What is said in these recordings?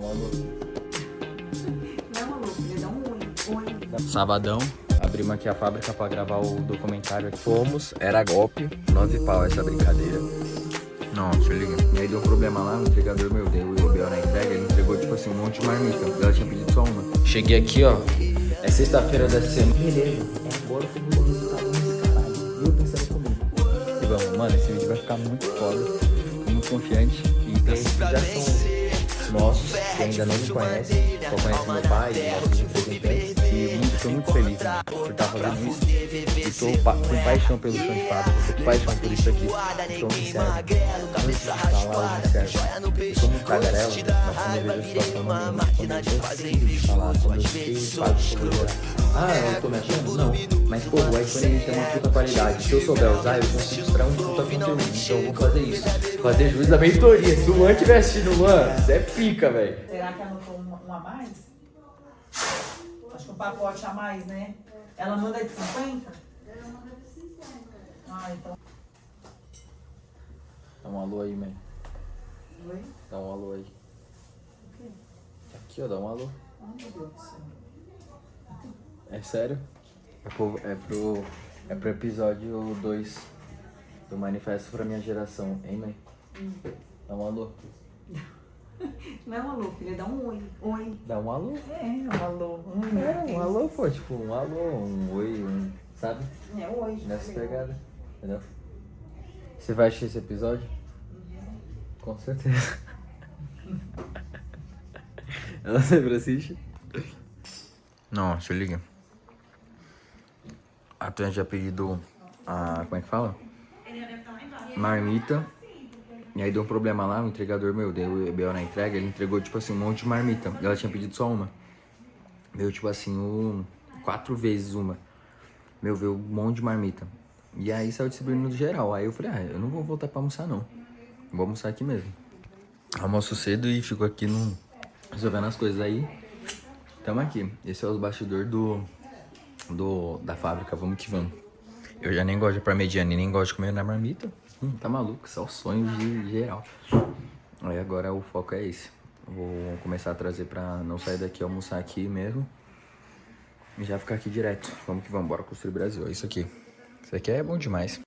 um alô. Não, alô, filha, dá um oi. Oi. Sabadão, abrimos aqui a fábrica pra gravar o documentário. Fomos, era golpe, 9 pau essa brincadeira. Não, se liga. E aí deu um problema lá, o entregador meu deu o B.O. na entrega, ele entregou tipo assim um monte de marmita. Ela tinha pedido só uma. Cheguei aqui, ó. É sexta-feira dessa semana. Beleza, é agora que eu vou ver o resultado desse caralho. E eu pensando comigo. E vamos, mano, esse vídeo vai ficar muito foda. Tô muito confiante. E tem já são nossos que ainda não me conhecem. Só conhecem meu pai e nossos representantes. E tô muito feliz, né, por estar fazendo isso. E tô com paixão pelo chão de fábrica. Tô com paixão por isso aqui. Então, sincero. Antes de falar, eu me servo. Eu sou muito tagarela, mas quando eu vejo a situação no mundo, quando eu decido de falar, quando eu sei fato sobre eu tô me achando? Não. Mas, pô, o iPhone ele tem uma puta qualidade. Se eu souber usar, eu consigo extrair um puta conteúdo. Então eu vou fazer isso. Fazer juiz da mentoria. Se o Luan estiver assistindo o Luan, você é pica, velho. Será que anotou um a mais? Acho que um pacote a mais, né? Ela manda de 50? Ela manda de 50. Ah, então. Dá um alô aí, mãe. Oi? Dá um alô aí. O quê? Aqui, ó, dá um alô. Ai, meu Deus do céu. É sério? É pro episódio 2 do Manifesto pra Minha Geração, hein, mãe? Dá um alô. Não, alô, filha, dá um oi. Oi. Dá um alô. É, um alô. Um alô, pô, tipo, um alô, um oi, sabe? É, oi. Nessa pegada, entendeu? Você vai assistir esse episódio? Com certeza. Ela sempre assiste? Não, se liga. A Tânia já pedido como é que fala? Marmita. E aí deu um problema lá, o entregador meu deu o B.O. na entrega, ele entregou tipo assim um monte de marmita. Ela tinha pedido só uma. Veio tipo assim 4 vezes uma. Veio um monte de marmita. E aí saiu distribuindo no geral. Aí eu falei, eu não vou voltar pra almoçar não. Vou almoçar aqui mesmo. Almoço cedo e fico aqui resolvendo as coisas aí. Tamo aqui. Esse é o bastidor da fábrica, vamos que vamos. Eu já nem gosto de parmegiana e nem gosto de comer na marmita. Tá maluco, isso é o sonho de geral. Aí agora o foco é esse. Vou começar a trazer pra não sair daqui, almoçar aqui mesmo. E já ficar aqui direto. Vamos que vamos, bora construir o Brasil. É isso aqui. Isso aqui é bom demais.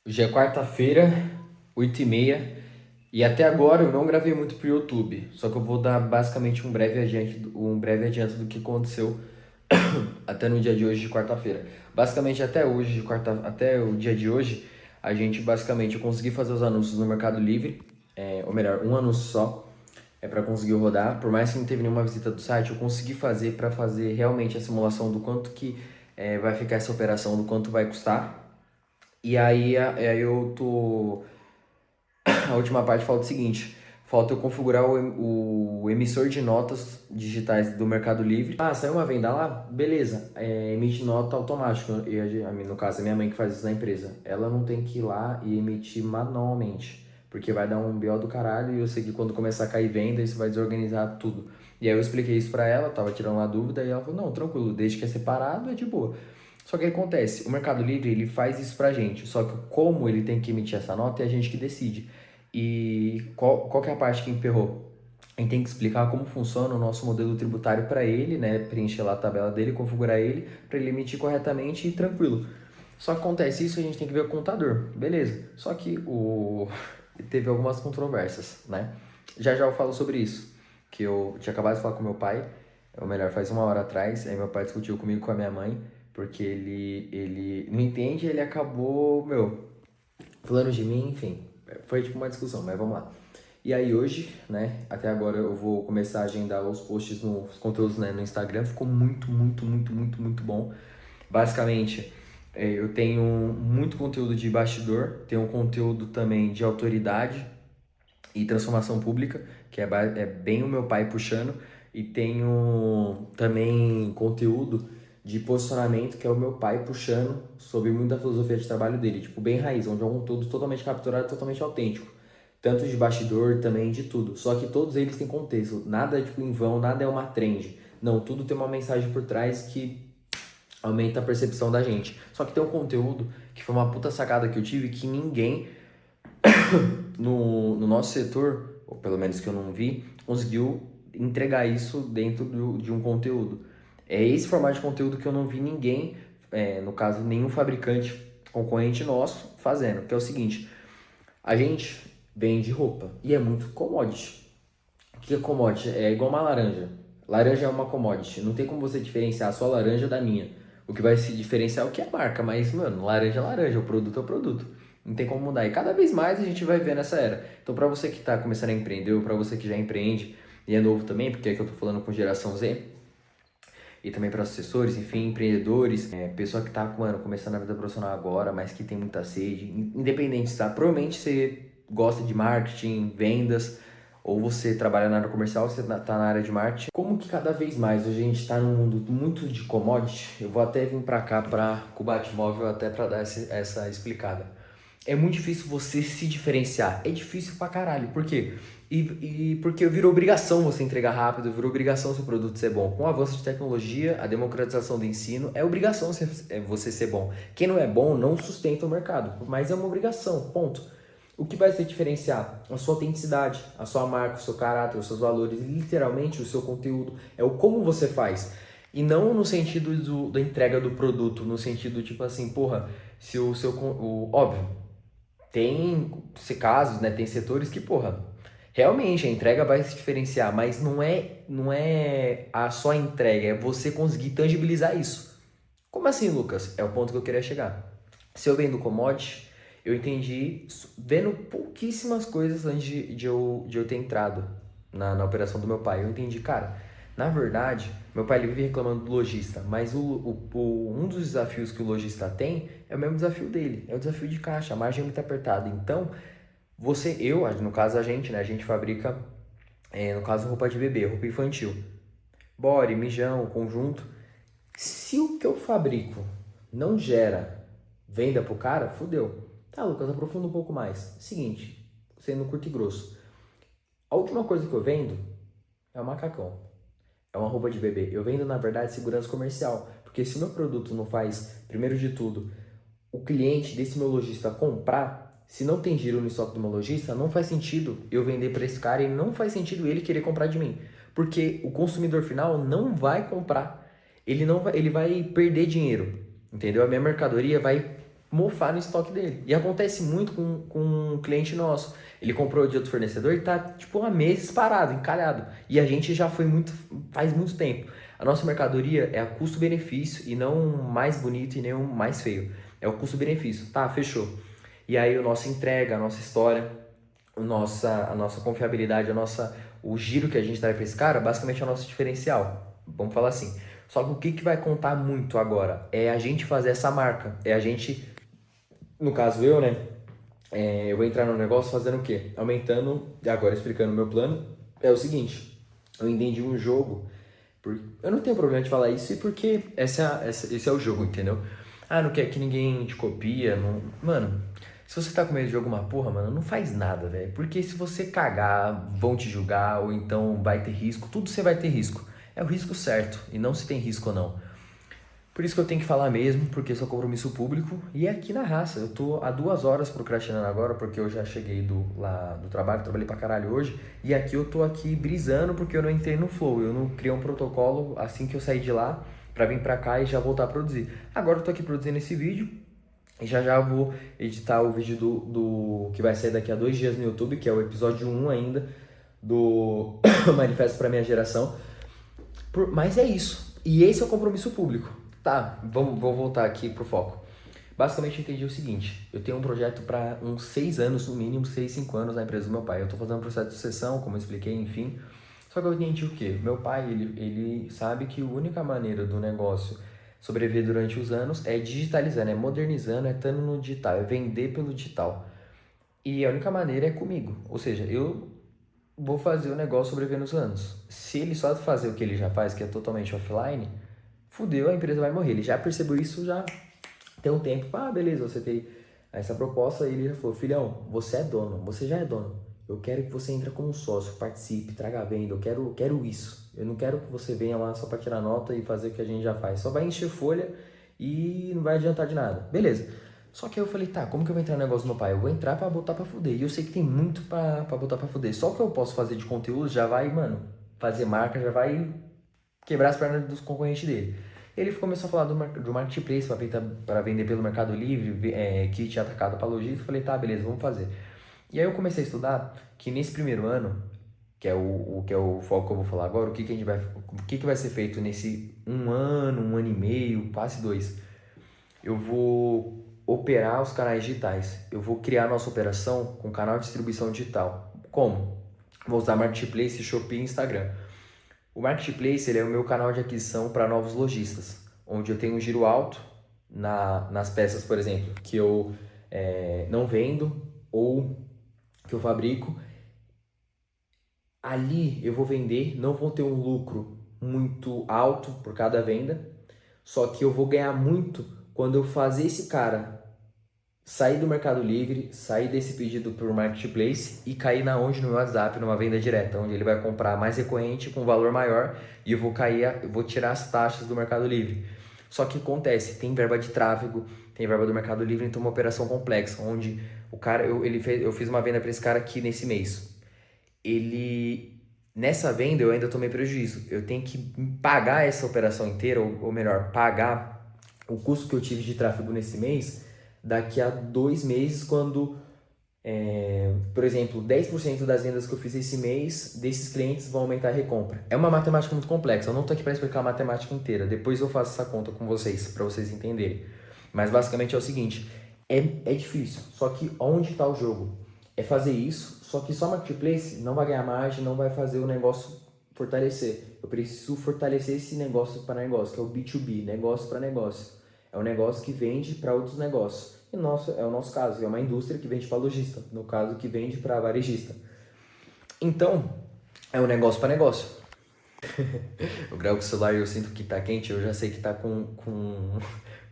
Hoje é quarta-feira, 8h30. E até agora eu não gravei muito pro YouTube. Só que eu vou dar basicamente um breve adianto do que aconteceu até no dia de hoje, de quarta-feira. Basicamente até hoje, até o dia de hoje, a gente basicamente eu consegui fazer os anúncios no Mercado Livre. Ou melhor, um anúncio só. Para conseguir rodar. Por mais que não teve nenhuma visita do site, eu consegui fazer para fazer realmente a simulação do quanto que vai ficar essa operação, do quanto vai custar. E aí eu tô... A última parte falta o seguinte, falta eu configurar o emissor de notas digitais do Mercado Livre. Saiu uma venda lá? Beleza, emite nota automática. No caso, é minha mãe que faz isso na empresa. Ela não tem que ir lá e emitir manualmente, porque vai dar um BO do caralho e eu sei que quando começar a cair venda, isso vai desorganizar tudo. E aí eu expliquei isso pra ela, tava tirando uma dúvida, e ela falou, não, tranquilo, desde que é separado, é de boa. Só que o que acontece? O Mercado Livre, ele faz isso pra gente, só que como ele tem que emitir essa nota, é a gente que decide. E qual que é a parte que emperrou? A gente tem que explicar como funciona o nosso modelo tributário para ele, né? Preencher lá a tabela dele, configurar ele, para ele emitir corretamente e tranquilo. Só que acontece isso, a gente tem que ver o contador, beleza. Só que teve algumas controvérsias, né? Já eu falo sobre isso, que eu tinha acabado de falar com meu pai, ou melhor, faz 1 hora atrás, aí meu pai discutiu comigo e com a minha mãe, porque ele não entende, ele acabou, falando de mim, enfim. Foi tipo uma discussão, mas vamos lá. E aí hoje, né, até agora eu vou começar a agendar os posts os conteúdos, né, no Instagram. Ficou muito bom. Basicamente, eu tenho muito conteúdo de bastidor, tenho um conteúdo também de autoridade e transformação pública, que é bem o meu pai puxando, e tenho também conteúdo de posicionamento, que é o meu pai puxando sobre muita filosofia de trabalho dele, tipo bem raiz, onde é um conteúdo totalmente capturado, totalmente autêntico, tanto de bastidor, também de tudo, só que todos eles têm contexto, nada é tipo em vão, nada é uma trend, não, tudo tem uma mensagem por trás que aumenta a percepção da gente, só que tem um conteúdo que foi uma puta sacada que eu tive, que ninguém no nosso setor, ou pelo menos que eu não vi, conseguiu entregar isso dentro de um conteúdo. É esse formato de conteúdo que eu não vi ninguém, no caso, nenhum fabricante concorrente nosso fazendo, que é o seguinte: a gente vende roupa e é muito commodity. O que é commodity? É igual uma laranja. Laranja é uma commodity. Não tem como você diferenciar a sua laranja da minha. O que vai se diferenciar é o que é a marca. Mas, mano, laranja é laranja, o produto é o produto. Não tem como mudar. E cada vez mais a gente vai ver nessa era. Então, pra você que tá começando a empreender, ou pra você que já empreende e é novo também, porque é que eu tô falando com geração Z, e também para assessores, enfim, empreendedores, pessoa que tá, mano, começando a vida profissional agora, mas que tem muita sede, independente, tá? Provavelmente você gosta de marketing, vendas, ou você trabalha na área comercial, ou você tá na área de marketing. Como que cada vez mais a gente tá num mundo muito de commodity, eu vou até vir para cá, para o Batmóvel, até para dar essa explicada. É muito difícil você se diferenciar. É difícil pra caralho. Por quê? E porque virou obrigação você entregar rápido, virou obrigação seu produto ser bom. Com o avanço de tecnologia, a democratização do ensino, é obrigação você ser bom. Quem não é bom não sustenta o mercado, mas é uma obrigação, ponto. O que vai se diferenciar? A sua autenticidade, a sua marca, o seu caráter, os seus valores, literalmente o seu conteúdo. É o como você faz. E não no sentido da entrega do produto, no sentido tipo assim, porra, se o seu... óbvio, tem casos, né? Tem setores que, porra, realmente a entrega vai se diferenciar, mas não é a só entrega, é você conseguir tangibilizar isso. Como assim, Lucas? É o ponto que eu queria chegar. Se eu vendo commodity, eu entendi vendo pouquíssimas coisas antes de eu ter entrado na operação do meu pai. Eu entendi, cara, na verdade, meu pai ele vive reclamando do lojista, mas um dos desafios que o lojista tem é o mesmo desafio dele, é o desafio de caixa, a margem é muito apertada. Então, no caso a gente, né, a gente fabrica, no caso, roupa de bebê, roupa infantil, body, mijão, conjunto. Se o que eu fabrico não gera venda pro cara, fudeu. Tá, Lucas, aprofunda um pouco mais. Seguinte, sendo curto e grosso. A última coisa que eu vendo é o macacão. É uma roupa de bebê. Eu vendo, na verdade, segurança comercial. Porque se o meu produto não faz, primeiro de tudo, o cliente desse meu lojista comprar, se não tem giro no estoque do meu lojista, não faz sentido eu vender para esse cara e não faz sentido ele querer comprar de mim. Porque o consumidor final não vai comprar. Ele vai perder dinheiro. Entendeu? A minha mercadoria vai mofar no estoque dele. E acontece muito com um cliente nosso. Ele comprou de outro fornecedor e tá tipo há meses parado, encalhado. E a gente já faz muito tempo. A nossa mercadoria é a custo-benefício e não mais bonito e nem o mais feio. É o custo-benefício. Tá, fechou. E aí a nossa entrega, a nossa história, a nossa confiabilidade, o giro que a gente traz para esse cara, basicamente é o nosso diferencial. Vamos falar assim. Só que o que vai contar muito agora é a gente fazer essa marca. É a gente, no caso eu, né? Eu vou entrar no negócio fazendo o quê? Aumentando, agora explicando o meu plano, é o seguinte, eu entendi um jogo, eu não tenho problema de falar isso, porque esse é o jogo, entendeu? Ah, não quer que ninguém te copia, não... Mano, se você tá com medo de alguma porra, mano, não faz nada, velho, porque se você cagar, vão te julgar, ou então vai ter risco, tudo você vai ter risco. É o risco certo, e não se tem risco ou não. Por isso que eu tenho que falar mesmo, porque sou compromisso público e é aqui na raça. Eu tô há 2 horas procrastinando agora, porque eu já cheguei do trabalho, trabalhei pra caralho hoje, e aqui eu tô aqui brisando porque eu não entrei no flow, eu não criei um protocolo assim que eu saí de lá pra vir pra cá e já voltar a produzir. Agora eu tô aqui produzindo esse vídeo e já já vou editar o vídeo do que vai sair daqui a 2 dias no YouTube, que é o episódio 1 ainda do Manifesto pra Minha Geração. Mas é isso. E esse é o compromisso público. Tá, vou voltar aqui pro foco. Basicamente eu entendi o seguinte, eu tenho um projeto para uns 6 anos, no mínimo 6, 5 anos na empresa do meu pai. Eu tô fazendo um processo de sucessão, como eu expliquei, enfim. Só que eu entendi o quê? Meu pai, ele sabe que a única maneira do negócio sobreviver durante os anos é digitalizando, é modernizando, é estando no digital, é vender pelo digital. E a única maneira é comigo. Ou seja, eu vou fazer o negócio sobreviver nos anos. Se ele só fazer o que ele já faz, que é totalmente offline, fudeu, a empresa vai morrer. Ele já percebeu isso já tem um tempo. Ah, beleza, você tem essa proposta. E ele já falou, filhão, você é dono, você já é dono. Eu quero que você entre como sócio, participe, traga a venda. Eu quero isso. Eu não quero que você venha lá só para tirar nota e fazer o que a gente já faz. Só vai encher folha e não vai adiantar de nada. Beleza. Só que aí eu falei, tá, como que eu vou entrar no negócio do meu pai? Eu vou entrar pra botar pra fuder. E eu sei que tem muito pra botar pra fuder. Só o que eu posso fazer de conteúdo já vai, mano, fazer marca, já vai quebrar as pernas dos concorrentes dele. Ele começou a falar do marketplace para vender pelo Mercado Livre, kit atacado para lojista. Eu falei, tá, beleza, vamos fazer. E aí eu comecei a estudar que nesse primeiro ano, que é o foco que eu vou falar agora, o que vai ser feito nesse um ano e meio, quase 2. Eu vou operar os canais digitais. Eu vou criar nossa operação com canal de distribuição digital. Como? Vou usar Marketplace, Shopee e Instagram. O Marketplace ele é o meu canal de aquisição para novos lojistas, onde eu tenho um giro alto nas peças, por exemplo, que eu não vendo ou que eu fabrico. Ali eu vou vender, não vou ter um lucro muito alto por cada venda, só que eu vou ganhar muito quando eu fazer esse cara sair do Mercado Livre, sair desse pedido por Marketplace e cair onde no meu WhatsApp, numa venda direta, onde ele vai comprar mais recorrente com valor maior e eu vou tirar as taxas do Mercado Livre. Só que acontece, tem verba de tráfego, tem verba do Mercado Livre, então é uma operação complexa, onde o cara, eu fiz uma venda para esse cara aqui nesse mês. Nessa venda eu ainda tomei prejuízo. Eu tenho que pagar essa operação inteira, ou melhor, pagar o custo que eu tive de tráfego nesse mês daqui a 2 meses, quando, por exemplo, 10% das vendas que eu fiz esse mês, desses clientes vão aumentar a recompra. É uma matemática muito complexa, eu não estou aqui para explicar a matemática inteira, depois eu faço essa conta com vocês, para vocês entenderem. Mas basicamente é o seguinte, é difícil, só que onde está o jogo? É fazer isso, só que só Marketplace não vai ganhar margem, não vai fazer o negócio fortalecer. Eu preciso fortalecer esse negócio para negócio, que é o B2B, negócio para negócio. É um negócio que vende para outros negócios. E é o nosso caso, é uma indústria que vende para lojista, no caso que vende para varejista. Então, é um negócio para negócio. Eu gravo com o celular e eu sinto que tá quente, eu já sei que tá com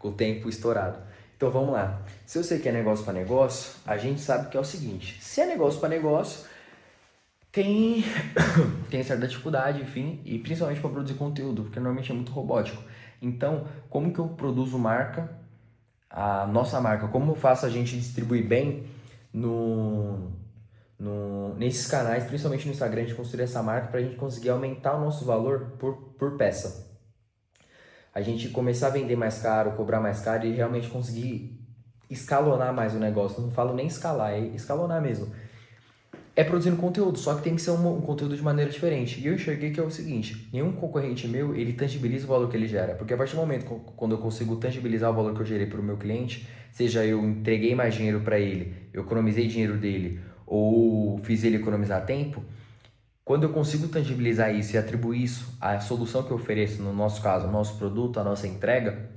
o tempo estourado. Então vamos lá. Se eu sei que é negócio para negócio, a gente sabe que é o seguinte: se é negócio para negócio, tem certa dificuldade, enfim, e principalmente para produzir conteúdo, porque normalmente é muito robótico. Então, como que eu produzo marca, a nossa marca, como eu faço a gente distribuir bem nesses canais, principalmente no Instagram, a gente construir essa marca para a gente conseguir aumentar o nosso valor por peça. A gente começar a vender mais caro, cobrar mais caro e realmente conseguir escalonar mais o negócio. Não falo nem escalar, é escalonar mesmo. É produzindo conteúdo, só que tem que ser um conteúdo de maneira diferente. E eu enxerguei que é o seguinte: nenhum concorrente meu, ele tangibiliza o valor que ele gera. Porque a partir do momento quando eu consigo tangibilizar o valor que eu gerei para o meu cliente, seja eu entreguei mais dinheiro para ele, eu economizei dinheiro dele, ou fiz ele economizar tempo, quando eu consigo tangibilizar isso e atribuir isso à solução que eu ofereço, no nosso caso, o nosso produto, a nossa entrega,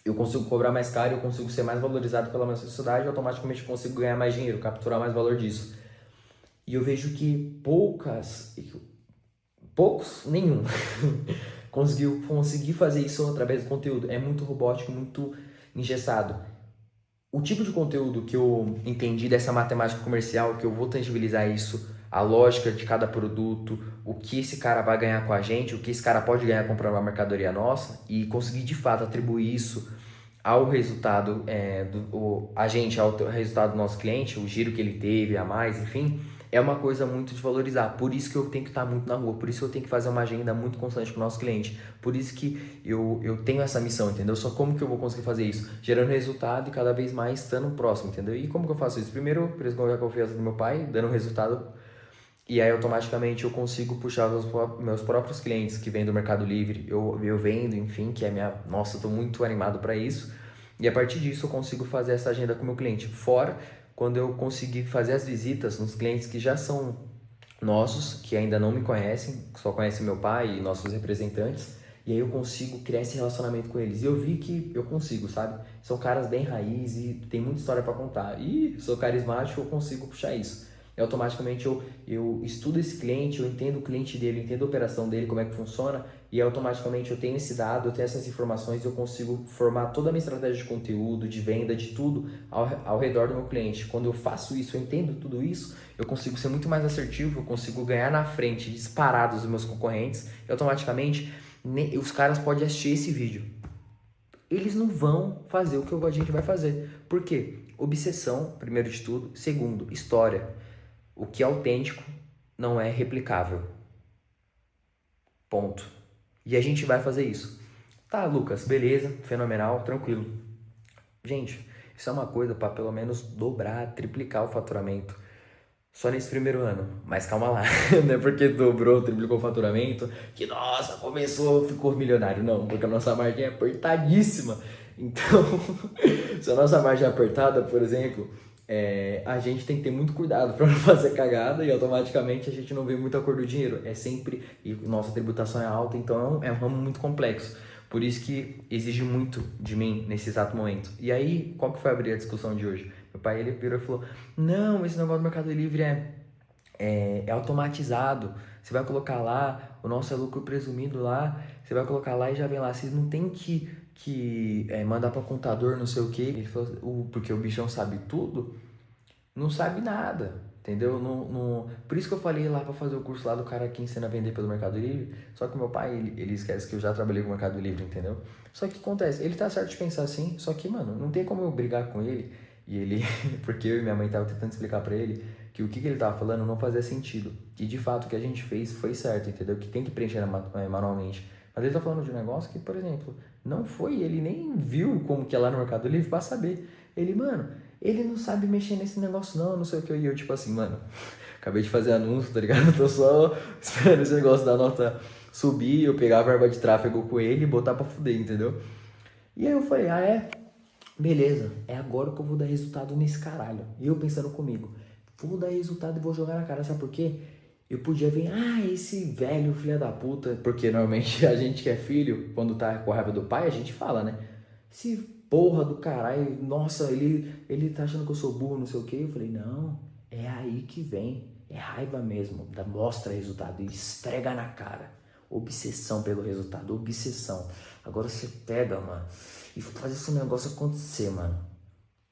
eu consigo cobrar mais caro, eu consigo ser mais valorizado pela minha sociedade e automaticamente eu consigo ganhar mais dinheiro, capturar mais valor disso. E eu vejo que nenhum, consegui fazer isso através do conteúdo. É muito robótico, muito engessado. O tipo de conteúdo que eu entendi dessa matemática comercial, que eu vou tangibilizar isso, a lógica de cada produto, o que esse cara vai ganhar com a gente, o que esse cara pode ganhar comprando uma mercadoria nossa, e conseguir de fato atribuir isso ao resultado ao resultado do nosso cliente, o giro que ele teve a mais, enfim, é uma coisa muito de valorizar. Por isso que eu tenho que estar muito na rua, por isso que eu tenho que fazer uma agenda muito constante com o nosso cliente, por isso que eu tenho essa missão, entendeu? Só como que eu vou conseguir fazer isso? Gerando resultado e cada vez mais estando próximo, entendeu? E como que eu faço isso? Primeiro, preservar a confiança do meu pai, dando resultado, e aí automaticamente eu consigo puxar os meus próprios clientes que vêm do Mercado Livre, eu vendo, enfim, que é nossa, eu tô muito animado para isso, e a partir disso eu consigo fazer essa agenda com o meu cliente. Fora quando eu conseguir fazer as visitas nos clientes que já são nossos, que ainda não me conhecem, só conhecem meu pai e nossos representantes, e aí eu consigo criar esse relacionamento com eles. E eu vi que eu consigo, sabe? São caras bem raiz e tem muita história para contar. E sou carismático, eu consigo puxar isso. E automaticamente eu estudo esse cliente, eu entendo o cliente dele, eu entendo a operação dele, como é que funciona, e automaticamente eu tenho esse dado, eu tenho essas informações e eu consigo formar toda a minha estratégia de conteúdo, de venda, de tudo ao redor do meu cliente. Quando eu faço isso, eu entendo tudo isso, eu consigo ser muito mais assertivo, eu consigo ganhar na frente, disparados dos meus concorrentes, e automaticamente os caras podem assistir esse vídeo. eles não vão fazer o que a gente vai fazer. Por quê? Obsessão, primeiro de tudo. Segundo, história. O que é autêntico não é replicável. Ponto. E a gente vai fazer isso. Tá, Lucas, beleza, fenomenal, tranquilo. Gente, isso é uma coisa para pelo menos dobrar, triplicar o faturamento. Só nesse primeiro ano. Mas calma lá, não é porque dobrou, triplicou o faturamento, que nossa, começou, ficou milionário. Não, porque a nossa margem é apertadíssima. Então, se a nossa margem é apertada, por exemplo, a gente tem que ter muito cuidado para não fazer cagada e automaticamente a gente não vê muita cor do dinheiro. É sempre, e nossa tributação é alta, então é um ramo muito complexo. Por isso que exige muito de mim nesse exato momento. E aí, qual que foi abrir a discussão de hoje? Meu pai, ele virou e falou, não, esse negócio do Mercado Livre é automatizado. Você vai colocar lá, o nosso é lucro presumido lá, você vai colocar lá e já vem lá. Vocês não tem que mandar para contador, não sei o quê. Ele falou, porque o bichão sabe tudo, não sabe nada, entendeu? Por isso que eu falei lá para fazer o curso lá do cara que ensina a vender pelo Mercado Livre. Só que meu pai, ele esquece que eu já trabalhei com o Mercado Livre, entendeu? Só que acontece, ele tá certo de pensar assim, só que, mano, não tem como eu brigar com ele. E ele, porque eu e minha mãe tava tentando explicar para ele que o que ele tava falando não fazia sentido. E de fato o que a gente fez foi certo, entendeu? Que tem que preencher manualmente. Mas ele tá falando de um negócio que, por exemplo, não foi, ele nem viu como que é lá no Mercado Livre pra saber. Ele, mano, ele não sabe mexer nesse negócio não sei o que. E eu, tipo assim, mano, acabei de fazer anúncio, tá ligado? Tô só esperando esse negócio da nota subir, eu pegar a verba de tráfego com ele e botar pra fuder, entendeu? E aí eu falei, beleza, é agora que eu vou dar resultado nesse caralho. E eu pensando comigo, vou dar resultado e vou jogar na cara, sabe por quê? Eu podia ver, esse velho filho da puta, porque normalmente a gente que é filho, quando tá com a raiva do pai, a gente fala, né? Esse porra do caralho, nossa, ele tá achando que eu sou burro, não sei o quê. Eu falei, não, é aí que vem, é raiva mesmo, mostra resultado e esfrega na cara. Obsessão pelo resultado, obsessão. Agora você pega, mano, e faz esse negócio acontecer, mano.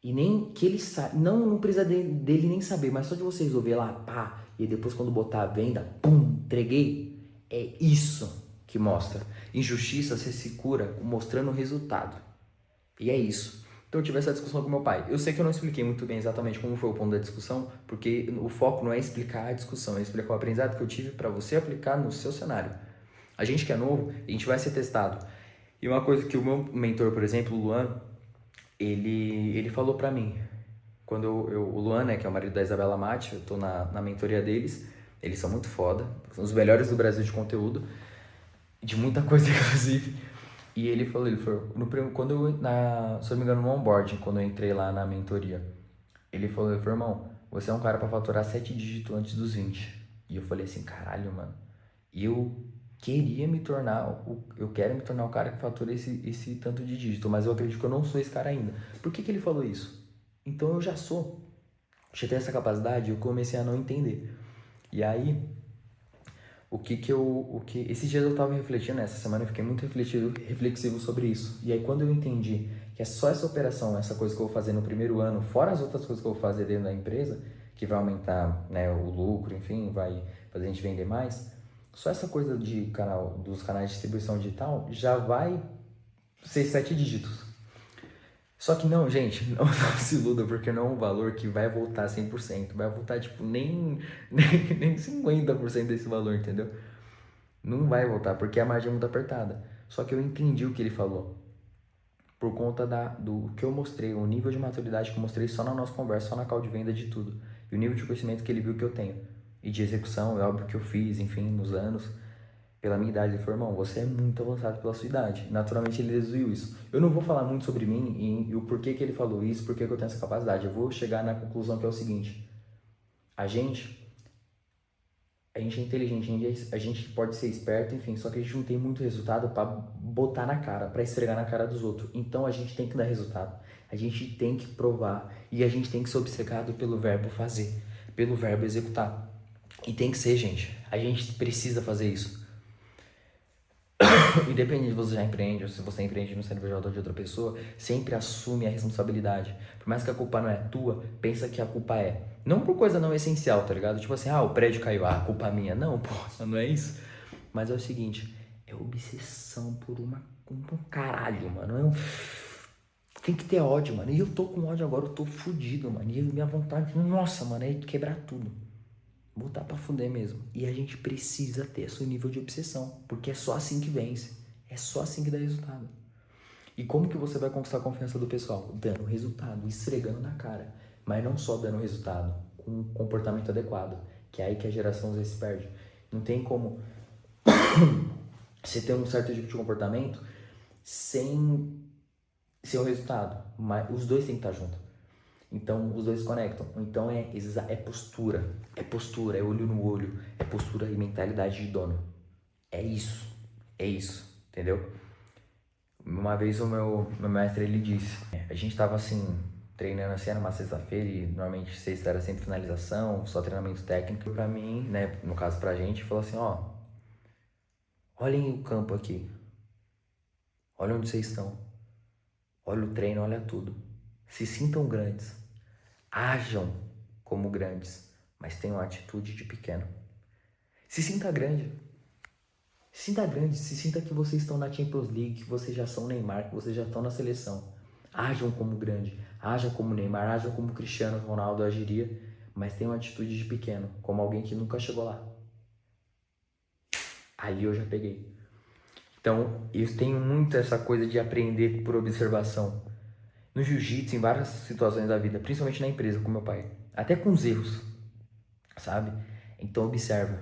E nem que ele saiba, não precisa dele nem saber, mas só de você resolver lá, pá, e depois quando botar a venda, pum, entreguei. É isso que mostra. Injustiça você se cura mostrando o resultado. E é isso. Então eu tive essa discussão com meu pai. Eu sei que eu não expliquei muito bem exatamente como foi o ponto da discussão, porque o foco não é explicar a discussão, é explicar o aprendizado que eu tive para você aplicar no seu cenário. A gente que é novo, a gente vai ser testado. E uma coisa que o meu mentor, por exemplo, o Luan, ele falou pra mim, quando o Luan, né, que é o marido da Isabela Mate, eu tô na mentoria deles, eles são muito foda, são os melhores do Brasil de conteúdo, de muita coisa inclusive, e ele falou quando eu, se eu não me engano, no onboarding, quando eu entrei lá na mentoria, ele falou, irmão, você é um cara pra faturar 7 dígitos antes dos 20. E eu falei assim, caralho, mano, eu quero me tornar o cara que fatura esse tanto de dígito, mas eu acredito que eu não sou esse cara ainda. Por que ele falou isso? Então eu já sou. Já tenho essa capacidade, eu comecei a não entender. E aí, esses dias eu tava refletindo, essa semana eu fiquei muito reflexivo sobre isso. E aí quando eu entendi que é só essa operação, essa coisa que eu vou fazer no primeiro ano, fora as outras coisas que eu vou fazer dentro da empresa, que vai aumentar, né, o lucro, enfim, vai fazer a gente vender mais, só essa coisa dos canais de distribuição digital já vai ser 7 dígitos. Só que não, gente, não se iluda, porque não é um valor que vai voltar 100%, vai voltar tipo nem 50% desse valor, entendeu? Não vai voltar, porque a margem é muito apertada. Só que eu entendi o que ele falou, por conta do que eu mostrei, o nível de maturidade que eu mostrei só na nossa conversa, só na call de venda de tudo, e o nível de conhecimento que ele viu que eu tenho, e de execução, é óbvio que eu fiz, enfim, nos anos, pela minha idade. Ele falou, irmão, você é muito avançado pela sua idade. Naturalmente ele deduziu isso. Eu não vou falar muito sobre mim e o porquê que ele falou isso, porquê que eu tenho essa capacidade. Eu vou chegar na conclusão que é o seguinte: a gente é inteligente, a gente pode ser esperto, enfim, só que a gente não tem muito resultado para botar na cara, para esfregar na cara dos outros. Então a gente tem que dar resultado, a gente tem que provar e a gente tem que ser obcecado pelo verbo fazer, pelo verbo executar. E tem que ser, gente, a gente precisa fazer isso. Independente de você já empreende ou se você empreende no CNPJ de outra pessoa, sempre assume a responsabilidade. Por mais que a culpa não é tua, pensa que a culpa é. Não por coisa não essencial, tá ligado? Tipo assim, o prédio caiu, a culpa é minha. Não, porra, não é isso. Mas é o seguinte, é obsessão por uma um caralho, mano. Tem que ter ódio, mano. E eu tô com ódio agora, eu tô fudido, mano. E minha vontade, nossa, mano, é quebrar tudo. Botar pra fuder mesmo. E a gente precisa ter esse nível de obsessão. Porque é só assim que vence. É só assim que dá resultado. E como que você vai conquistar a confiança do pessoal? Dando resultado, esfregando na cara. Mas não só dando resultado, com um comportamento adequado. Que é aí que a geração Z se perde. Não tem como você ter um certo tipo de comportamento sem o resultado. Mas os dois têm que estar juntos. Então, os dois se conectam. Então, é postura. É postura, é olho no olho. É postura e mentalidade de dono. É isso. É isso. Entendeu? Uma vez o meu mestre, ele disse... A gente tava, assim, treinando assim, era uma sexta-feira. E, normalmente, sexta era sempre finalização, só treinamento técnico. Pra mim, né, no caso pra gente, falou assim, ó... Olhem o campo aqui. Olha onde vocês estão. Olha o treino, olha tudo. Se sintam grandes. Ajam como grandes, mas tenham a atitude de pequeno. Se sinta grande. Se sinta grande, se sinta que vocês estão na Champions League, que vocês já são Neymar, que vocês já estão na seleção. Ajam como grande, ajam como Neymar, ajam como Cristiano Ronaldo agiria, mas tenham a atitude de pequeno, como alguém que nunca chegou lá. Ali eu já peguei. Então, eu tenho muito essa coisa de aprender por observação. No jiu-jitsu, em várias situações da vida, principalmente na empresa com meu pai. Até com os erros, sabe? Então observa.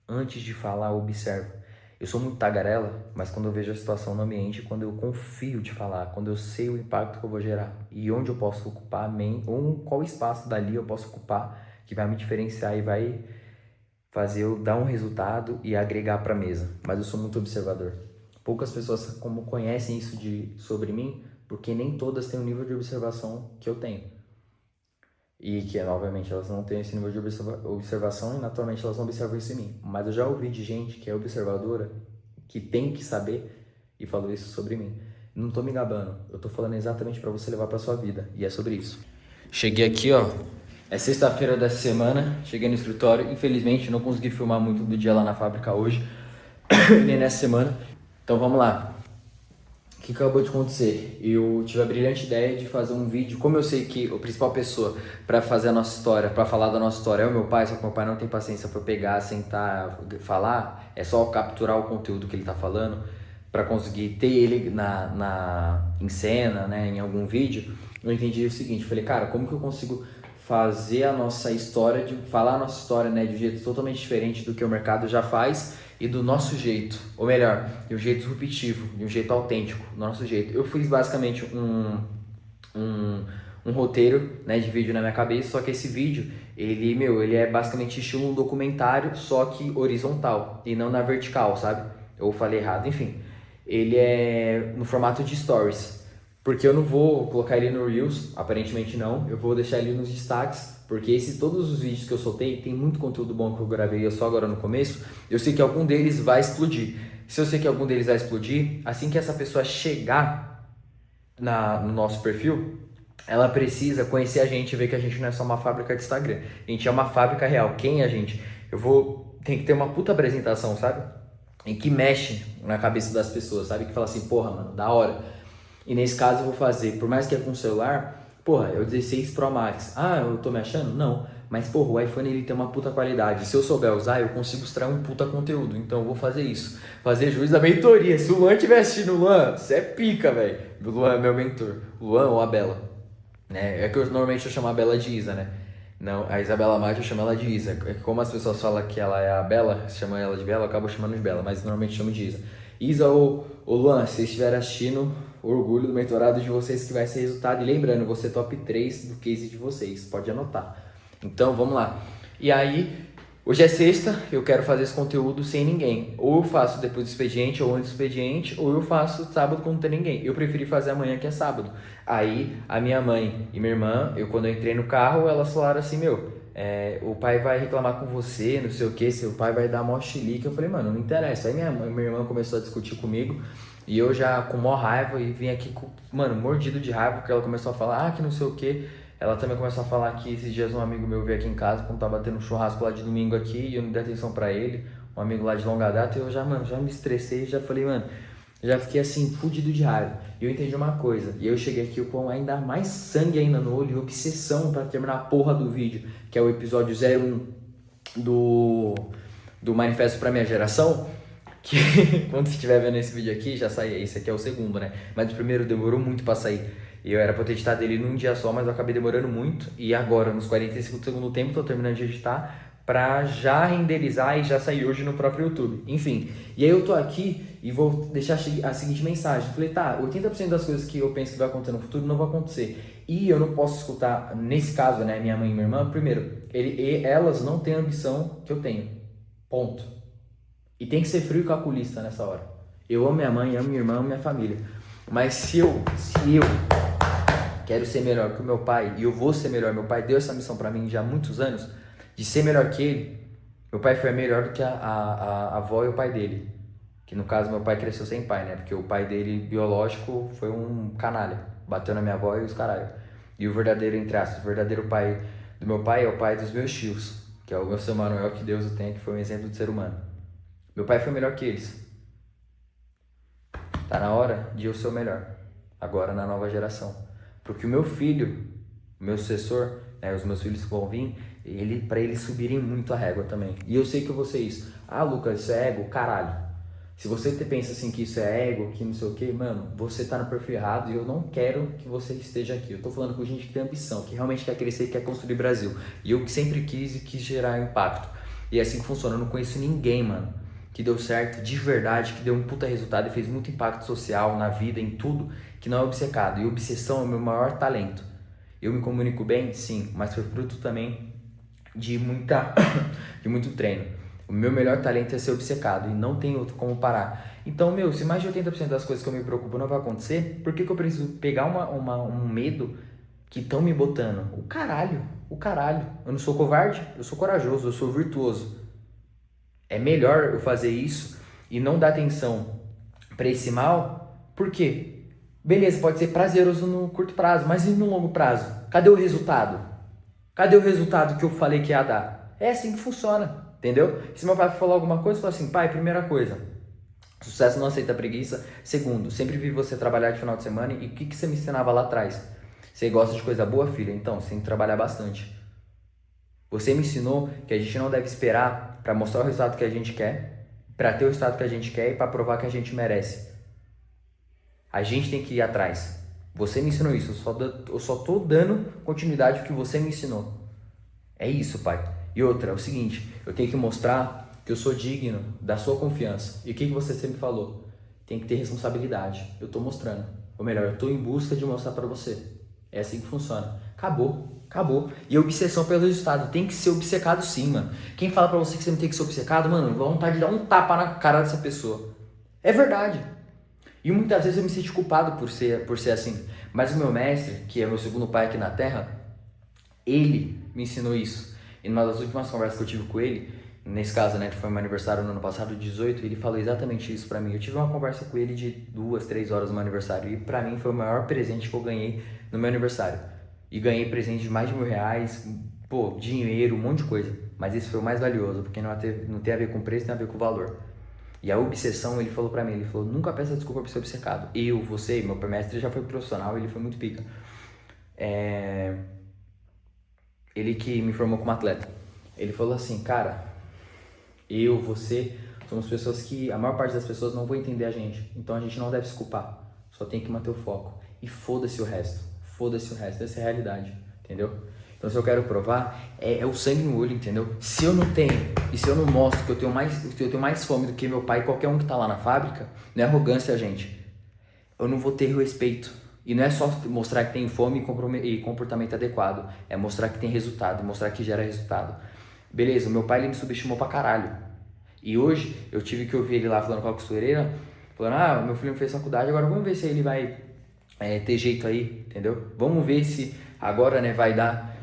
Antes de falar, observa. Eu sou muito tagarela, mas quando eu vejo a situação no ambiente, quando eu confio de falar, quando eu sei o impacto que eu vou gerar e onde eu posso ocupar, ou qual espaço dali eu posso ocupar que vai me diferenciar e vai fazer eu dar um resultado e agregar para a mesa. Mas eu sou muito observador. Poucas pessoas como conhecem isso sobre mim, porque nem todas têm o nível de observação que eu tenho. E que, obviamente, elas não têm esse nível de observação e, naturalmente, elas não observam isso em mim. Mas eu já ouvi de gente que é observadora, que tem que saber, e falou isso sobre mim. Não tô me gabando, eu tô falando exatamente para você levar pra sua vida. E é sobre isso. Cheguei aqui, ó. É sexta-feira dessa semana, cheguei no escritório. Infelizmente, não consegui filmar muito do dia lá na fábrica hoje, nem nessa semana. Então, vamos lá. O que acabou de acontecer? Eu tive a brilhante ideia de fazer um vídeo. Como eu sei que a principal pessoa para fazer a nossa história, para falar da nossa história é o meu pai, só que meu pai não tem paciência para pegar, sentar, falar, é só capturar o conteúdo que ele tá falando para conseguir ter ele em cena, né, em algum vídeo. Eu entendi o seguinte, falei, cara, como que eu consigo fazer a nossa história, falar a nossa história, né, de um jeito totalmente diferente do que o mercado já faz e do nosso jeito, ou melhor, de um jeito disruptivo, de um jeito autêntico, do nosso jeito. Eu fiz basicamente um roteiro, né, de vídeo na minha cabeça, só que esse vídeo, ele é basicamente estilo um documentário, só que horizontal e não na vertical, sabe? Eu falei errado, enfim. Ele é no formato de stories, porque eu não vou colocar ele no Reels, aparentemente não, eu vou deixar ele nos destaques, porque todos os vídeos que eu soltei, tem muito conteúdo bom que eu gravei só agora no começo, eu sei que algum deles vai explodir. Se eu sei que algum deles vai explodir, assim que essa pessoa chegar no nosso perfil, ela precisa conhecer a gente e ver que a gente não é só uma fábrica de Instagram, a gente é uma fábrica real. Quem é a gente? Tem que ter uma puta apresentação, sabe? Em que mexe na cabeça das pessoas, sabe? Que fala assim, porra, mano, da hora. E nesse caso eu vou fazer, por mais que é com celular, porra, é o 16 Pro Max. Ah, eu tô me achando? Não. Mas, porra, o iPhone ele tem uma puta qualidade. Se eu souber usar, eu consigo extrair um puta conteúdo. Então eu vou fazer isso. Fazer juiz da mentoria. Se o Luan estiver assistindo, Luan, você é pica, velho. O Luan é meu mentor. Luan ou a Bela. Né? É que normalmente eu chamo a Bela de Isa, né? Não, a Isabela Mate eu chamo ela de Isa. É que como as pessoas falam que ela é a Bela, chamam ela de Bela, eu acabo chamando de Bela, mas normalmente chamo de Isa. Isa ou Luan, se vocês estiverem assistindo, orgulho do mentorado de vocês que vai ser resultado. E lembrando, você top 3 do case de vocês, pode anotar. Então, vamos lá. E aí, hoje é sexta, eu quero fazer esse conteúdo sem ninguém. Ou eu faço depois do expediente ou antes do expediente, ou eu faço sábado quando não tem ninguém. Eu preferi fazer amanhã que é sábado. Aí, a minha mãe e minha irmã, quando eu entrei no carro, elas falaram assim, o pai vai reclamar com você, não sei o que, seu pai vai dar mó chilique. Eu falei, mano, não interessa. Aí minha irmã começou a discutir comigo e eu já com mó raiva e vim aqui, mordido de raiva, porque ela começou a falar, que não sei o que. Ela também começou a falar que esses dias um amigo meu veio aqui em casa, quando tava tendo um churrasco lá de domingo aqui, e eu não dei atenção pra ele, um amigo lá de longa data, e eu já me estressei e já falei, Eu já fiquei assim, fudido de raiva. E eu entendi uma coisa. E eu cheguei aqui com ainda mais sangue ainda no olho e obsessão pra terminar a porra do vídeo, que é o episódio 01 do Manifesto pra Minha Geração. Que quando você estiver vendo esse vídeo aqui, já sai. Esse aqui é o segundo, né? Mas o primeiro demorou muito pra sair. E eu era pra ter editado ele num dia só, mas eu acabei demorando muito. E agora, nos 45 do segundo tempo, tô terminando de editar pra já renderizar e já sair hoje no próprio YouTube. Enfim, e aí eu tô aqui e vou deixar a seguinte mensagem. Falei, tá, 80% das coisas que eu penso que vai acontecer no futuro não vão acontecer. E eu não posso escutar, nesse caso, né, minha mãe e minha irmã, primeiro, elas não têm a ambição que eu tenho. Ponto. E tem que ser frio e calculista nessa hora. Eu amo minha mãe, amo minha irmã, amo minha família. Mas se eu quero ser melhor que o meu pai, e eu vou ser melhor, meu pai deu essa missão pra mim já há muitos anos, de ser melhor que ele. Meu pai foi melhor do que a avó e o pai dele. Que no caso meu pai cresceu sem pai, né? Porque o pai dele, biológico, foi um canalha. Bateu na minha avó e os caralho. E o verdadeiro, entre aspas, o verdadeiro pai do meu pai é o pai dos meus tios. Que é o meu seu Manuel, que Deus o tenha, que foi um exemplo de ser humano. Meu pai foi melhor que eles. Tá na hora de eu ser o melhor. Agora na nova geração. Porque o meu filho, o meu sucessor, né, os meus filhos que vão vir, para eles subirem muito a régua também. E eu sei que eu vou ser isso. Ah, Lucas, isso é ego? Caralho. Se você pensa assim que isso é ego, que não sei o que, mano, você tá no perfil errado e eu não quero que você esteja aqui. Eu tô falando com gente que tem ambição, que realmente quer crescer e quer construir Brasil. E eu sempre quis e quis gerar impacto. E é assim que funciona. Eu não conheço ninguém, mano, que deu certo de verdade, que deu um puta resultado e fez muito impacto social na vida, em tudo, que não é obcecado. E obsessão é o meu maior talento. Eu me comunico bem? Sim, mas foi fruto também de muito treino. O meu melhor talento é ser obcecado e não tem outro como parar. Então, se mais de 80% das coisas que eu me preocupo não vai acontecer, por que eu preciso pegar um medo que estão me botando? O caralho. Eu não sou covarde, eu sou corajoso, eu sou virtuoso. É melhor eu fazer isso e não dar atenção pra esse mal, por quê? Beleza, pode ser prazeroso no curto prazo, mas e no longo prazo? Cadê o resultado? Cadê o resultado que eu falei que ia dar? É assim que funciona, entendeu? Se meu pai falou alguma coisa, eu falo assim, pai, primeira coisa, sucesso não aceita preguiça. Segundo, sempre vi você trabalhar de final de semana e o que você me ensinava lá atrás? Você gosta de coisa boa, filha? Então, você tem que trabalhar bastante. Você me ensinou que a gente não deve esperar para mostrar o resultado que a gente quer, para ter o resultado que a gente quer e para provar que a gente merece. A gente tem que ir atrás. Você me ensinou isso, eu só tô dando continuidade ao que você me ensinou. É isso, pai. E outra, é o seguinte, eu tenho que mostrar que eu sou digno da sua confiança. E o que você sempre falou? Tem que ter responsabilidade. Eu tô mostrando. Ou melhor, eu tô em busca de mostrar pra você. É assim que funciona. Acabou. E a obsessão pelo resultado. Tem que ser obcecado sim, mano. Quem fala pra você que você não tem que ser obcecado, mano, dá vontade de dar um tapa na cara dessa pessoa. É verdade. E muitas vezes eu me sinto culpado por ser assim. Mas o meu mestre, que é meu segundo pai aqui na Terra, ele me ensinou isso. E numa das últimas conversas que eu tive com ele, nesse caso, né, que foi meu aniversário no ano passado, 18, ele falou exatamente isso pra mim. Eu tive uma conversa com ele de 2, 3 horas no meu aniversário. E pra mim foi o maior presente que eu ganhei no meu aniversário. E ganhei presente de mais de R$1.000, pô, dinheiro, um monte de coisa. Mas esse foi o mais valioso, porque não tem a ver com preço, tem a ver com valor. E a obsessão, ele falou pra mim, ele falou, nunca peça desculpa por ser obcecado. Você, meu mestre já foi profissional, ele foi muito pica. Ele que me formou como atleta. Ele falou assim, cara, você, somos pessoas que, a maior parte das pessoas não vão entender a gente. Então a gente não deve se culpar, só tem que manter o foco. E foda-se o resto, essa é a realidade, entendeu? Então se eu quero provar, é o sangue no olho, entendeu? Se eu não tenho, e se eu não mostro que eu tenho mais fome do que meu pai e qualquer um que tá lá na fábrica, não é arrogância, gente. Eu não vou ter respeito. E não é só mostrar que tem fome e comportamento adequado, é mostrar que tem resultado, mostrar que gera resultado. Beleza, o meu pai ele me subestimou pra caralho. E hoje eu tive que ouvir ele lá falando com a costureira, falando, meu filho não fez faculdade, agora vamos ver se ele vai ter jeito aí, entendeu? Vamos ver se agora, né, vai dar...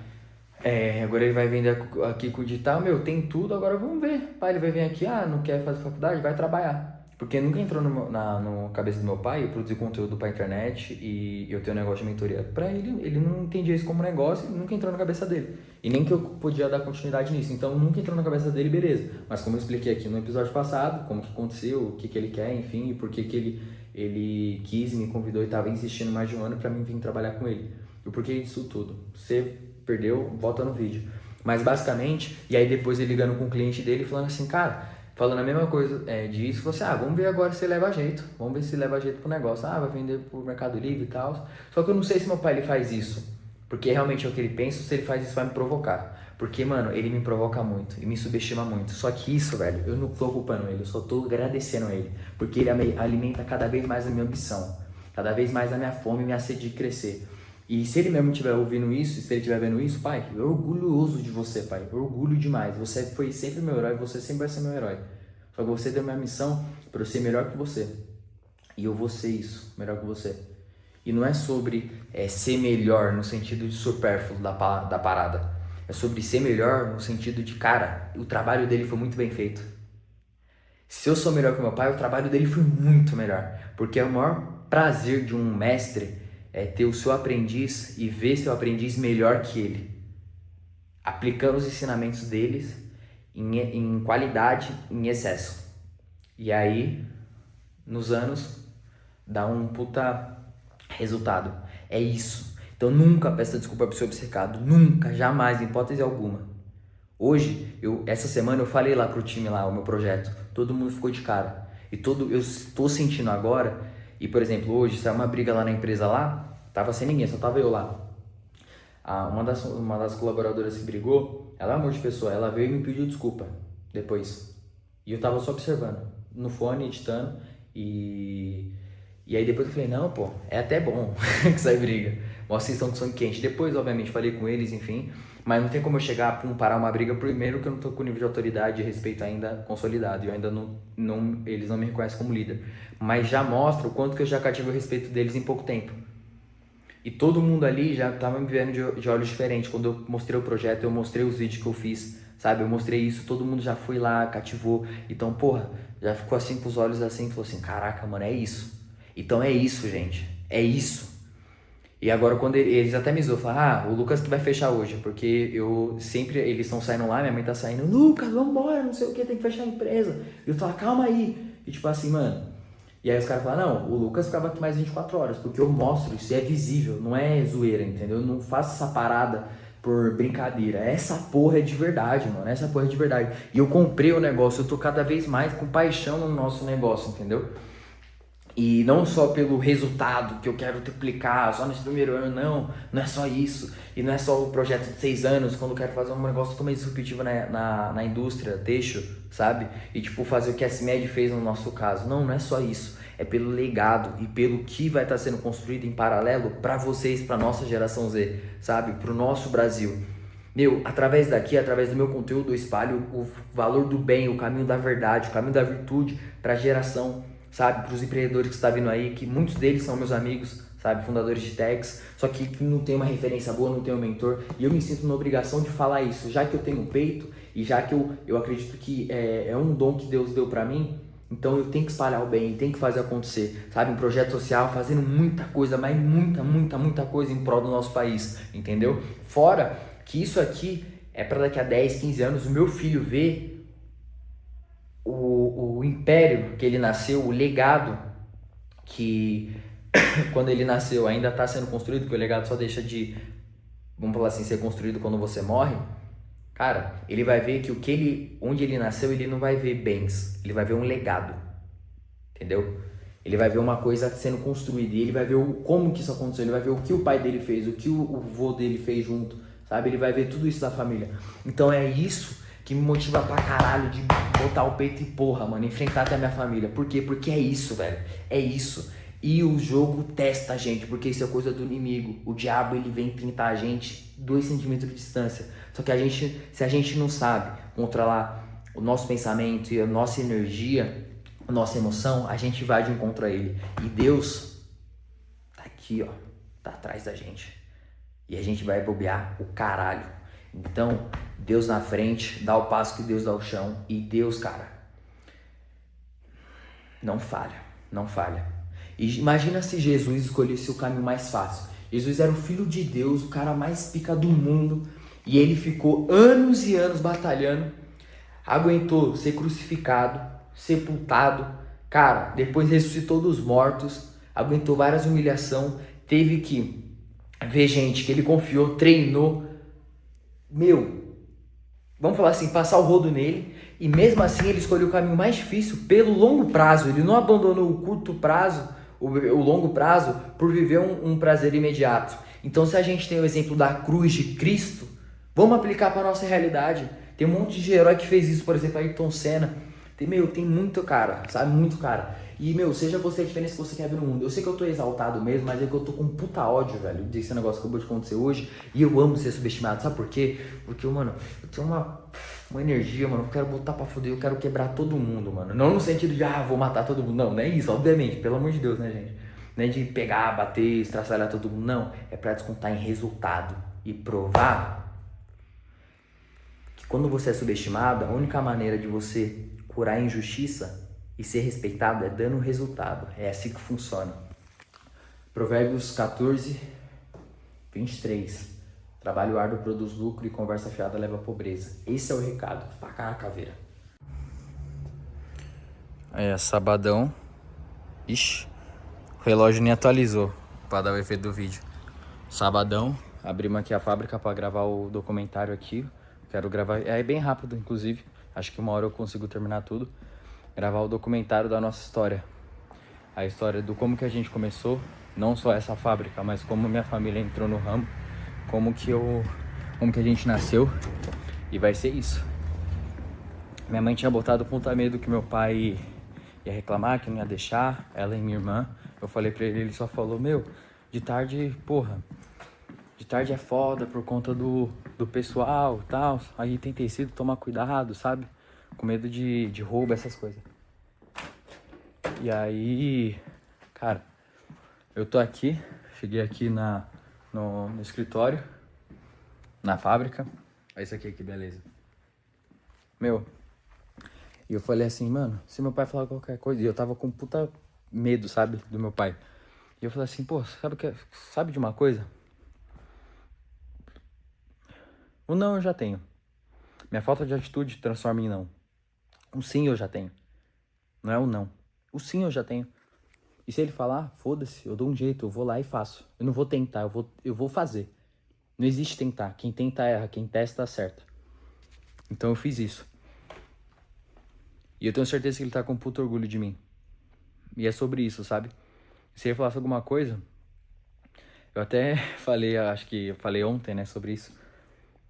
agora ele vai vender aqui com o digital, tem tudo, agora vamos ver. Pai, ele vai vir aqui, não quer fazer faculdade, vai trabalhar. Porque nunca entrou no cabeça do meu pai eu produzir conteúdo pra internet e eu ter um negócio de mentoria. Pra ele não entendia isso como negócio e nunca entrou na cabeça dele. E nem que eu podia dar continuidade nisso. Então nunca entrou na cabeça dele, beleza. Mas como eu expliquei aqui no episódio passado, como que aconteceu, o que ele quer, enfim, e por que ele ele quis, me convidou e tava insistindo mais de um ano pra mim vir trabalhar com ele. E o porquê disso tudo? Você perdeu, volta no vídeo. Mas basicamente, e aí depois ele ligando com o cliente dele falando assim, cara, falando a mesma coisa disso, falou assim, vamos ver agora se leva jeito, vamos ver se leva jeito pro negócio, vai vender pro Mercado Livre e tal. Só que eu não sei se meu pai ele faz isso, porque realmente é o que ele pensa, se ele faz isso vai me provocar. Porque, mano, ele me provoca muito e me subestima muito. Só que isso, velho, eu não tô culpando ele, eu só tô agradecendo a ele. Porque ele alimenta cada vez mais a minha ambição, cada vez mais a minha fome e minha sede de crescer. E se ele mesmo estiver ouvindo isso, se ele estiver vendo isso, pai, eu orgulhoso de você, pai. Eu orgulho demais. Você foi sempre meu herói, você sempre vai ser meu herói. Só que você deu minha missão para eu ser melhor que você. E eu vou ser isso, melhor que você. E não é sobre ser melhor no sentido de supérfluo da parada. É sobre ser melhor no sentido de, cara, o trabalho dele foi muito bem feito. Se eu sou melhor que meu pai, o trabalho dele foi muito melhor. Porque é o maior prazer de um mestre ter o seu aprendiz e ver seu aprendiz melhor que ele. Aplicando os ensinamentos deles em qualidade, em excesso. E aí, nos anos, dá um puta resultado. É isso. Então nunca peça desculpa pro seu obcecado. Nunca, jamais, em hipótese alguma. Hoje, essa semana eu falei lá pro time lá, o meu projeto. Todo mundo ficou de cara. Eu estou sentindo agora, e por exemplo, hoje saiu uma briga lá na empresa lá, tava sem ninguém, só tava eu lá. Uma das colaboradoras que brigou, ela é amor de pessoa, ela veio e me pediu desculpa depois. E eu tava só observando, no fone, editando, e aí depois eu falei, não, pô, é até bom que sai briga. Mostra que estão com sangue quente. Depois, obviamente, falei com eles, enfim, mas não tem como eu chegar a parar uma briga, primeiro que eu não tô com o nível de autoridade e respeito ainda consolidado, e eu ainda eles não me reconhecem como líder. Mas já mostra o quanto que eu já cativei o respeito deles em pouco tempo. E todo mundo ali já tava me vendo de olhos diferentes. Quando eu mostrei o projeto, eu mostrei os vídeos que eu fiz, sabe? Eu mostrei isso, todo mundo já foi lá, cativou. Então, porra, já ficou assim com os olhos assim, falou assim, caraca, mano, é isso. Então é isso, gente, é isso. E agora quando eles até me zoam, falam, o Lucas que vai fechar hoje, porque eles estão saindo lá, minha mãe tá saindo, Lucas, vambora, não sei o que, tem que fechar a empresa. E eu tô lá, calma aí. E tipo assim, mano... E aí os caras falam, não, o Lucas ficava aqui mais 24 horas, porque eu mostro isso, é visível, não é zoeira, entendeu? Eu não faço essa parada por brincadeira, essa porra é de verdade, mano, essa porra é de verdade. E eu comprei o negócio, eu tô cada vez mais com paixão no nosso negócio, entendeu? E não só pelo resultado que eu quero triplicar só nesse primeiro ano, não é só isso. E não é só o projeto de 6 anos, quando eu quero fazer um negócio totalmente disruptivo na indústria, têxtil, sabe? E tipo, fazer o que a CIMED fez no nosso caso. Não é só isso. É pelo legado e pelo que vai estar sendo construído em paralelo para vocês, para nossa geração Z, sabe? Para o nosso Brasil. Através daqui, através do meu conteúdo, eu espalho o valor do bem, o caminho da verdade, o caminho da virtude para a geração, sabe, para os empreendedores que estão vindo aí, que muitos deles são meus amigos, sabe, fundadores de techs, só que não tem uma referência boa, não tem um mentor, e eu me sinto na obrigação de falar isso, já que eu tenho peito, e já que eu acredito que é um dom que Deus deu para mim, então eu tenho que espalhar o bem, tenho que fazer acontecer, sabe, um projeto social, fazendo muita coisa, mas muita coisa em prol do nosso país, entendeu? Fora que isso aqui é para daqui a 10, 15 anos o meu filho ver o império que ele nasceu, o legado que quando ele nasceu ainda está sendo construído, porque o legado só deixa de, vamos falar assim, ser construído quando você morre. Cara, ele vai ver que onde ele nasceu, ele não vai ver bens, ele vai ver um legado, entendeu? Ele vai ver uma coisa sendo construída e ele vai ver como que isso aconteceu, ele vai ver o que o pai dele fez, o que o vô dele fez junto, sabe? Ele vai ver tudo isso da família. Então é isso que me motiva pra caralho de botar o peito e porra, mano, enfrentar até a minha família. Por quê? Porque é isso, velho. É isso. E o jogo testa a gente, porque isso é coisa do inimigo. O diabo, ele vem tentar a gente 2 centímetros de distância. Só que se a gente não sabe controlar o nosso pensamento e a nossa energia, a nossa emoção, a gente vai de encontro a ele. E Deus tá aqui, ó, tá atrás da gente. E a gente vai bobear o caralho. Então, Deus na frente, dá o passo que Deus dá o chão. E Deus, cara, não falha, não falha. E imagina se Jesus escolhesse o caminho mais fácil. Jesus era o filho de Deus, o cara mais pica do mundo. E ele ficou anos e anos batalhando. Aguentou ser crucificado, sepultado, Cara, depois ressuscitou dos mortos, aguentou várias humilhações, teve que ver gente que ele confiou, treinou. Meu, vamos falar assim, passar o rodo nele. E mesmo assim ele escolheu o caminho mais difícil pelo longo prazo. Ele não abandonou o curto prazo, o longo prazo, por viver um prazer imediato. Então se a gente tem o exemplo da cruz de Cristo, vamos aplicar para nossa realidade. Tem um monte de herói que fez isso, por exemplo, Ayrton Senna. Tem muito cara, sabe? Muito cara. E, seja você a diferença que você quer ver no mundo. Eu sei que eu tô exaltado mesmo, mas é que eu tô com um puta ódio, velho, desse negócio que acabou de acontecer hoje. E eu amo ser subestimado, sabe por quê? Porque, mano, eu tenho uma energia, mano, eu quero botar pra foder, eu quero quebrar todo mundo, mano. Não no sentido de, vou matar todo mundo. Não é isso, obviamente, pelo amor de Deus, né, gente? Não é de pegar, bater, estraçalhar todo mundo, não. É pra descontar em resultado e provar que quando você é subestimado, a única maneira de você curar a injustiça e ser respeitado é dando resultado. É assim que funciona. Provérbios 14, 23. Trabalho árduo produz lucro e conversa fiada leva à pobreza. Esse é o recado. Pra cá, caveira. É, sabadão. Ixi, o relógio nem atualizou pra dar o efeito do vídeo. Sabadão, abrimos aqui a fábrica pra gravar o documentário aqui. Quero gravar, é bem rápido inclusive. Acho que 1 hora eu consigo terminar tudo. Gravar o documentário da nossa história. A história do como que a gente começou, não só essa fábrica, mas como minha família entrou no ramo, como que a gente nasceu, e vai ser isso. Minha mãe tinha botado puta medo que meu pai ia reclamar, que não ia deixar, ela e minha irmã. Eu falei pra ele só falou, de tarde, de tarde é foda por conta do pessoal e tal, aí tem tecido, tomar cuidado, sabe? Com medo de roubo, essas coisas. E aí, cara, eu tô aqui, cheguei aqui no escritório, na fábrica. Olha isso aqui, que beleza. E eu falei assim, mano, se meu pai falar qualquer coisa, e eu tava com puta medo, sabe, do meu pai. E eu falei assim, sabe de uma coisa? O não eu já tenho. Minha falta de atitude transforma em não. O sim eu já tenho. Não é o não. O sim eu já tenho. E se ele falar, foda-se, eu dou um jeito, eu vou lá e faço. Eu não vou tentar, eu vou fazer. Não existe tentar. Quem tenta erra, quem testa acerta. Então eu fiz isso. E eu tenho certeza que ele tá com puto orgulho de mim. E é sobre isso, sabe? Se ele falasse alguma coisa, eu até falei, acho que eu falei ontem, né, sobre isso.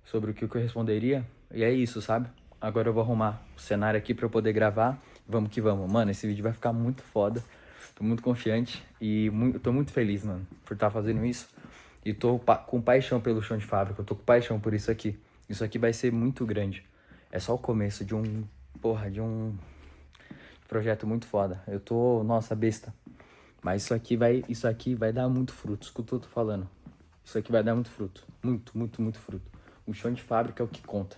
Sobre o que eu responderia. E é isso, sabe? Agora eu vou arrumar o cenário aqui pra eu poder gravar. Vamos que vamos. Mano, esse vídeo vai ficar muito foda. Tô muito confiante e tô muito feliz, mano, por estar fazendo isso. E tô com paixão pelo chão de fábrica. Eu tô com paixão por isso aqui. Isso aqui vai ser muito grande. É só o começo de um projeto muito foda. Eu tô, nossa, besta. Mas isso aqui vai dar muito fruto. Escuta o que eu tô falando. Isso aqui vai dar muito fruto. Muito, muito, muito fruto. O chão de fábrica é o que conta.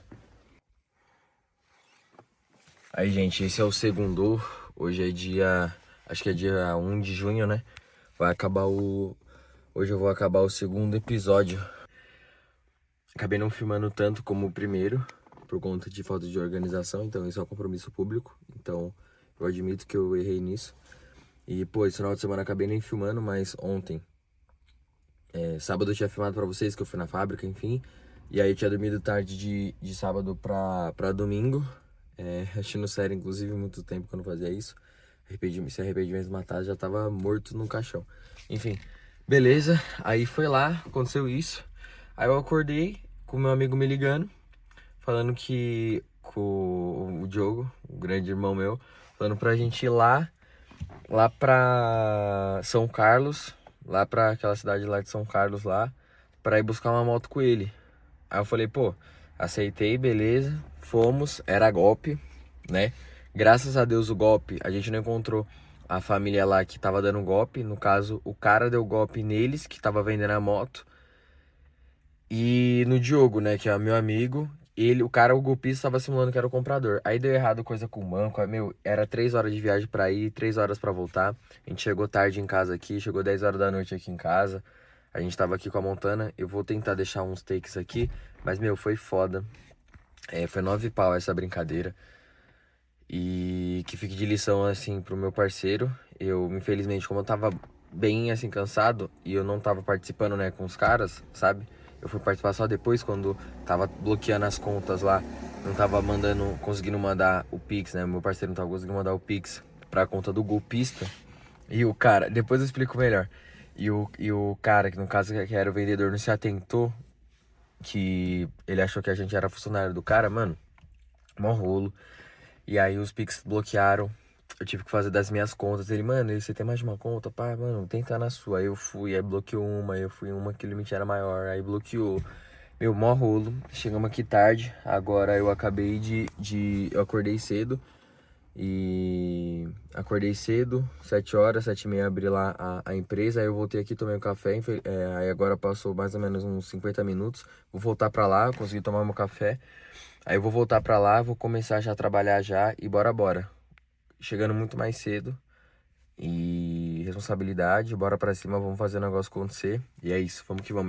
Aí, gente, esse é o segundo. Hoje é dia... Acho que é dia 1 de junho, né? Hoje eu vou acabar o segundo episódio. Acabei não filmando tanto como o primeiro, por conta de falta de organização. Então, isso é um compromisso público. Então, eu admito que eu errei nisso. E, esse final de semana acabei nem filmando, mas ontem... sábado eu tinha filmado pra vocês, que eu fui na fábrica, enfim. E aí eu tinha dormido tarde de sábado pra domingo. Assistindo série, inclusive, muito tempo que eu não fazia isso. Se arrependimento matasse, já tava morto no caixão. Enfim, beleza. Aí foi lá, aconteceu isso. Aí eu acordei com meu amigo me ligando, falando que... Com o Diogo, o grande irmão meu, falando pra gente ir lá pra São Carlos, lá pra aquela cidade lá de São Carlos lá, pra ir buscar uma moto com ele. Aí eu falei, aceitei, beleza, fomos, era golpe, né? Graças a Deus o golpe, a gente não encontrou a família lá que tava dando golpe, no caso, o cara deu golpe neles, que tava vendendo a moto, e no Diogo, né, que é meu amigo, o golpista tava simulando que era o comprador. Aí deu errado coisa com o banco, era 3 horas de viagem pra ir, 3 horas pra voltar. A gente chegou tarde em casa aqui, chegou 10 horas da noite aqui em casa. A gente tava aqui com a Montana, eu vou tentar deixar uns takes aqui, mas, foi foda. Foi 9 pau essa brincadeira. E que fique de lição, assim, pro meu parceiro. Eu, infelizmente, como eu tava bem, assim, cansado e eu não tava participando, né, com os caras, sabe? Eu fui participar só depois, quando tava bloqueando as contas lá. Não tava conseguindo mandar o Pix, né? Meu parceiro não tava conseguindo mandar o Pix pra conta do golpista. E o cara, depois eu explico melhor. E o cara, que no caso que era o vendedor, não se atentou que ele achou que a gente era funcionário do cara, mano. Mó rolo. E aí os Pix bloquearam. Eu tive que fazer das minhas contas. Ele, mano, você tem mais de uma conta? Pá, mano, tenta na sua. Aí eu fui, aí bloqueou uma, aí eu fui em uma que o limite era maior, aí bloqueou. Meu, mó rolo. Chegamos aqui tarde. Agora eu acabei eu acordei cedo. E acordei cedo, 7 horas, 7h30 abri lá a empresa. Aí eu voltei aqui, tomei um café. Aí agora passou mais ou menos uns 50 minutos. Vou voltar pra lá, consegui tomar meu café. Aí eu vou voltar pra lá, vou começar já a trabalhar já e bora. Chegando muito mais cedo. E responsabilidade, bora pra cima, vamos fazer o negócio acontecer. E é isso, vamos que vamos.